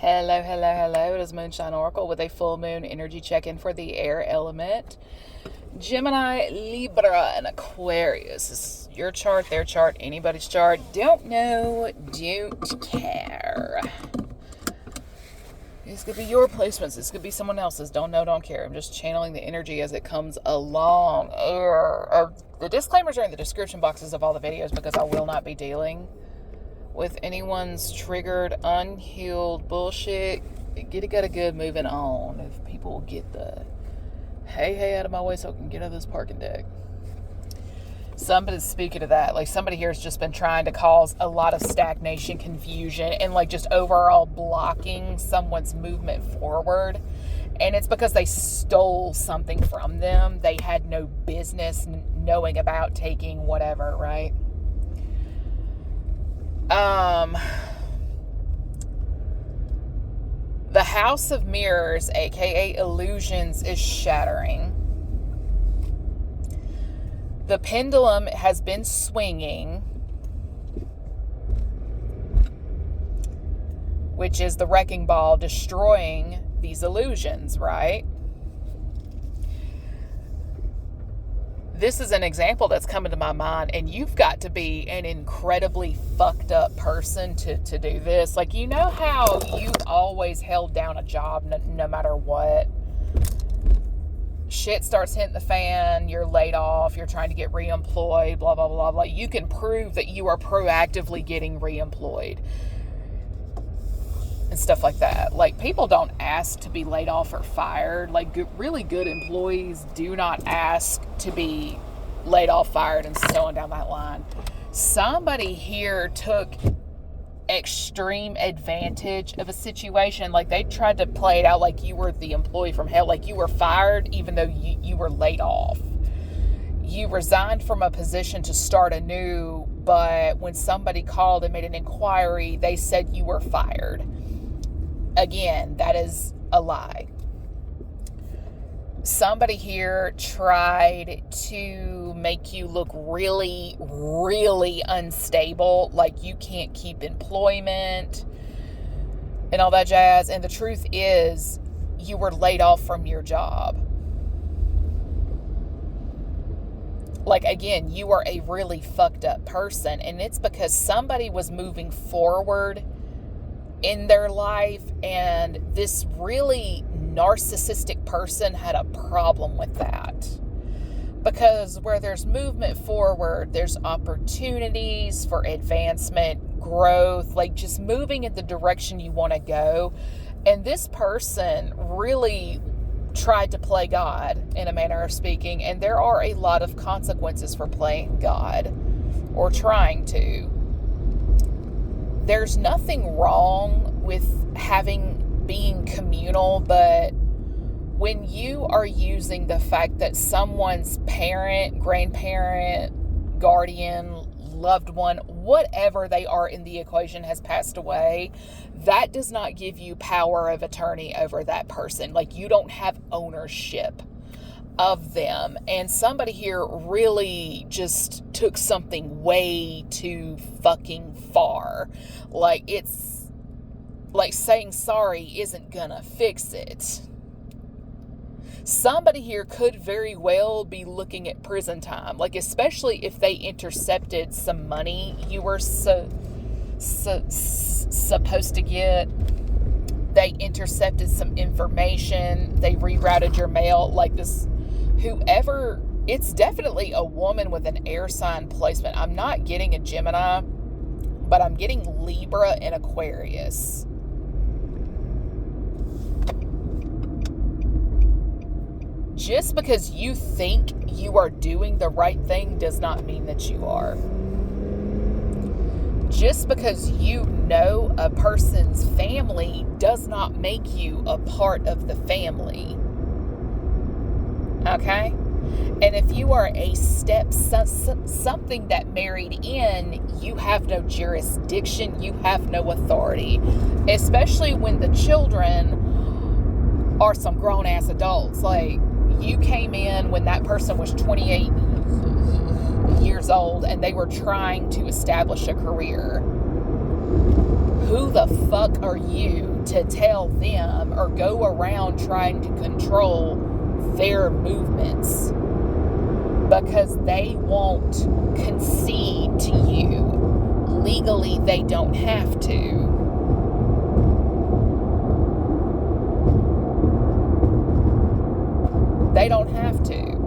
Hello, hello, hello. It is Moonshine Oracle with a full moon energy check-in for the air element. Gemini, Libra, and Aquarius. This is your chart, their chart, anybody's chart. Don't know, don't care. This could be your placements. This could be someone else's. Don't know, don't care. I'm just channeling the energy as it comes along. The disclaimers are in the description boxes of all the videos because I will not be dealing with anyone's triggered, unhealed bullshit. Get a good moving on. If people get the hey out of my way so I can get out of this parking deck. Somebody's speaking to that. Like, somebody here has just been trying to cause a lot of stagnation, confusion, and like just overall blocking someone's movement forward. And it's because they stole something from them. They had no business knowing about taking whatever, right? The House of Mirrors, aka Illusions, is shattering. The pendulum has been swinging, which is the wrecking ball destroying these illusions, right? This is an example that's coming to my mind, and you've got to be an incredibly fucked up person to do this. Like, you know how you've always held down a job no matter what? Shit starts hitting the fan, you're laid off, you're trying to get reemployed, blah, blah, blah, blah. You can prove that you are proactively getting reemployed and stuff like that. Like, people don't ask to be laid off or fired. Like, really good employees do not ask to be laid off, fired, and so on down that line. Somebody here took extreme advantage of a situation. Like, they tried to play it out like you were the employee from hell, like you were fired even though you were laid off. You resigned from a position to start anew, but when somebody called and made an inquiry, they said you were fired. Again, that is a lie. Somebody here tried to make you look really, really unstable, like you can't keep employment and all that jazz. And the truth is, you were laid off from your job. Like, again, you are a really fucked up person, and it's because somebody was moving forward in their life, and this really narcissistic person had a problem with that. Because where there's movement forward, there's opportunities for advancement, growth, like just moving in the direction you want to go. And this person really tried to play God, in a manner of speaking, and there are a lot of consequences for playing God or trying to. There's nothing wrong with being communal, but when you are using the fact that someone's parent, grandparent, guardian, loved one, whatever they are in the equation has passed away, that does not give you power of attorney over that person. Like, you don't have ownership of them. And somebody here really just took something way too fucking far. Like, it's like saying sorry isn't gonna fix it. Somebody here could very well be looking at prison time, like, especially if they intercepted some money you were supposed to get. They intercepted some information. They rerouted your mail. Like, this, whoever, it's definitely a woman with an air sign placement. I'm not getting a Gemini, but I'm getting Libra and Aquarius. Just because you think you are doing the right thing does not mean that you are. Just because you know a person's family does not make you a part of the family. Okay? And if you are a something that married in, you have no jurisdiction, you have no authority. Especially when the children are some grown-ass adults. Like, you came in when that person was 28 years old and they were trying to establish a career. who the fuck are you to tell them or go around trying to control their movements? Because they won't concede to you. Legally, they don't have to. They don't have to.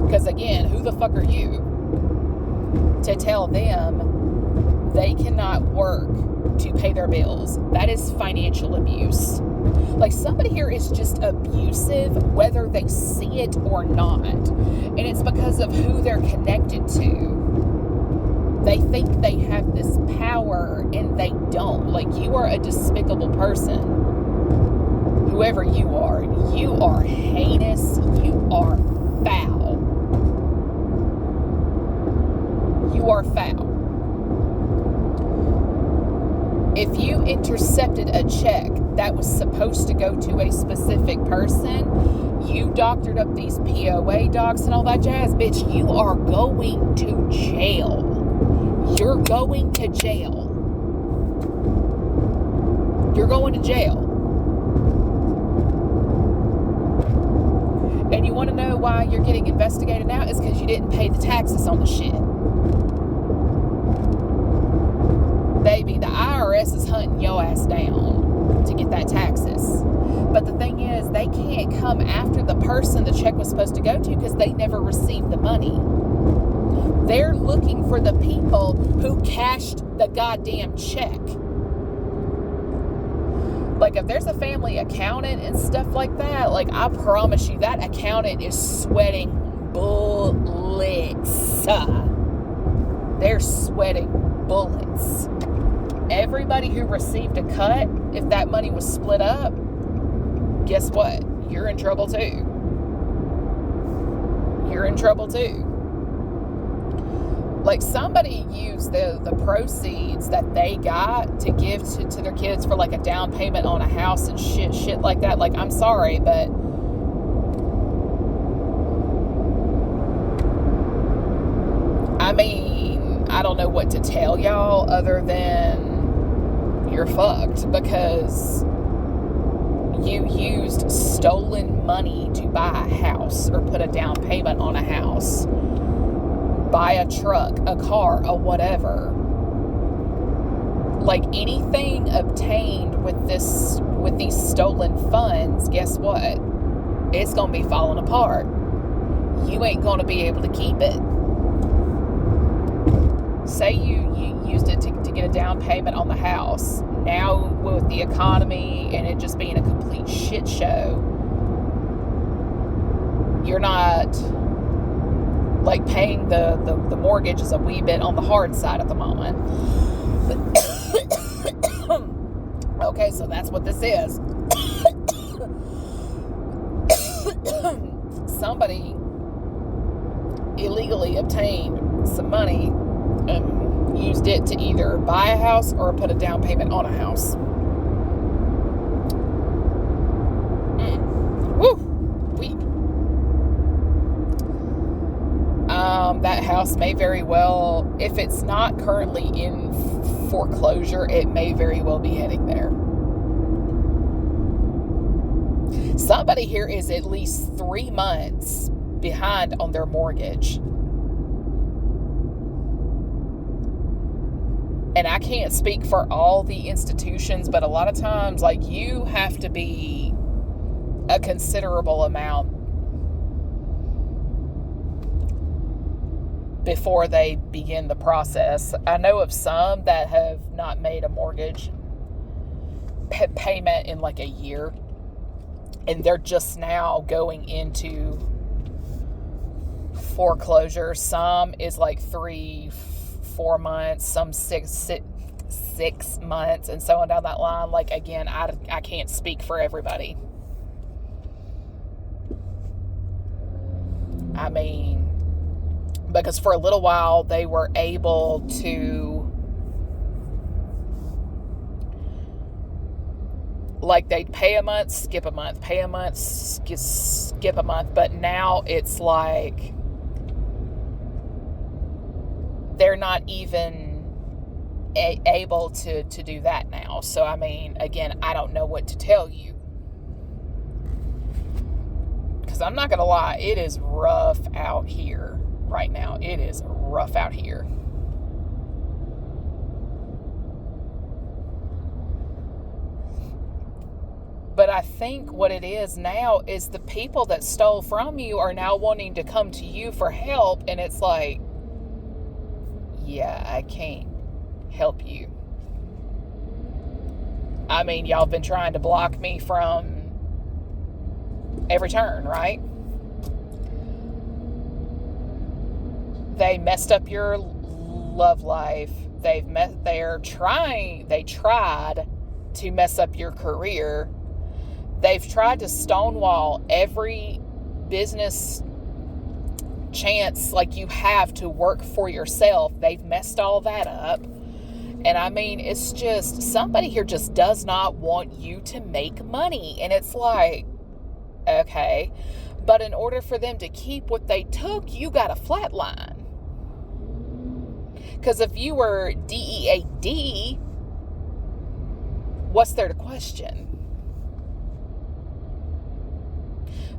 Because again, who the fuck are you to tell them they cannot work to pay their bills? That is financial abuse. Like, somebody here is just abusive whether they see it or not. And it's because of who they're connected to. They think they have this power and they don't. Like, you are a despicable person. Whoever you are heinous, you are foul. You are foul. If you intercepted a check that was supposed to go to a specific person, you doctored up these POA docs and all that jazz, bitch, you are going to jail. You're going to jail. You're going to jail. And you want to know why you're getting investigated now? It's because you didn't pay the taxes on the shit. Baby, the IRS is hunting your ass down to get that taxes. But the thing is, they can't come after the person the check was supposed to go to because they never received the money. They're looking for the people who cashed the goddamn check. Like, if there's a family accountant and stuff like that, like, I promise you, that accountant is sweating bullets. They're sweating bullets. Everybody who received a cut, if that money was split up, guess what? You're in trouble too. You're in trouble too. Like, somebody used the proceeds that they got to give to their kids for like a down payment on a house and shit like that. Like, I'm sorry, but I mean, I don't know what to tell y'all other than you're fucked, because you used stolen money to buy a house or put a down payment on a house, buy a truck, a car, a whatever. Like, anything obtained with these stolen funds, guess what? It's going to be falling apart. You ain't going to be able to keep it. Say you used it to get a down payment on the house. Now, with the economy and it just being a complete shit show, you're not, like, paying the mortgage is a wee bit on the hard side at the moment. Okay, so that's what this is. Somebody illegally obtained some money and used it to either buy a house or put a down payment on a house. Woo! Weak. That house may very well, if it's not currently in foreclosure, it may very well be heading there. Somebody here is at least 3 months behind on their mortgage. And I can't speak for all the institutions, but a lot of times, like, you have to be a considerable amount before they begin the process. I know of some that have not made a mortgage payment in like a year, and they're just now going into foreclosure. Some is like 3-4 months, some six months, and so on down that line. Like, again, I can't speak for everybody. I mean, because for a little while they were able to, like, they'd pay a month, skip a month, pay a month, skip a month. But now it's like they're not even able to do that now. So, I mean, again, I don't know what to tell you. Because I'm not going to lie, it is rough out here right now. It is rough out here. But I think what it is now is the people that stole from you are now wanting to come to you for help. And it's like, yeah, I can't help you. I mean, y'all have been trying to block me from every turn, right? They messed up your love life. They tried to mess up your career. They've tried to stonewall every business chance like you have to work for yourself. They've messed all that up. And I mean, it's just, somebody here just does not want you to make money. And it's like, okay, but in order for them to keep what they took, you got a flatline. Because if you were DEAD, what's there to question?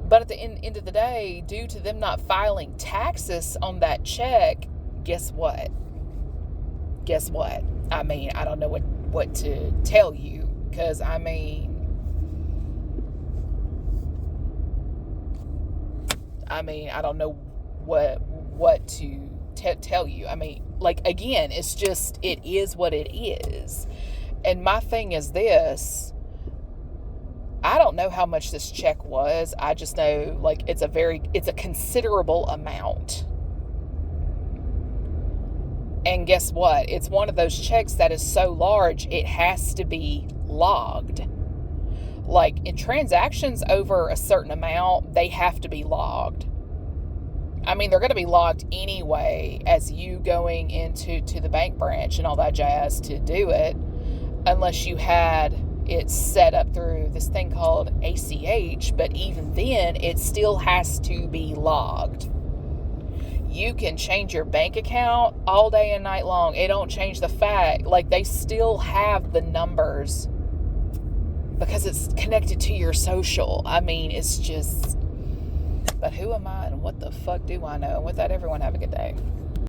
But at the end of the day, due to them not filing taxes on that check, guess what? I mean, I don't know what to tell you. Because, I mean, I don't know what to tell you. I mean, like, again, it's just, it is what it is. And my thing is this. I don't know how much this check was. I just know, like, it's a considerable amount. And guess what? It's one of those checks that is so large, it has to be logged. Like, in transactions over a certain amount, they have to be logged. I mean, they're going to be logged anyway as you going into the bank branch and all that jazz to do it, unless you had it set up through this thing called ACH, but even then, it still has to be logged. You can change your bank account all day and night long. It don't change the fact, like, they still have the numbers because it's connected to your social. I mean, it's just, but who am I and what the fuck do I know? And with that, everyone have a good day.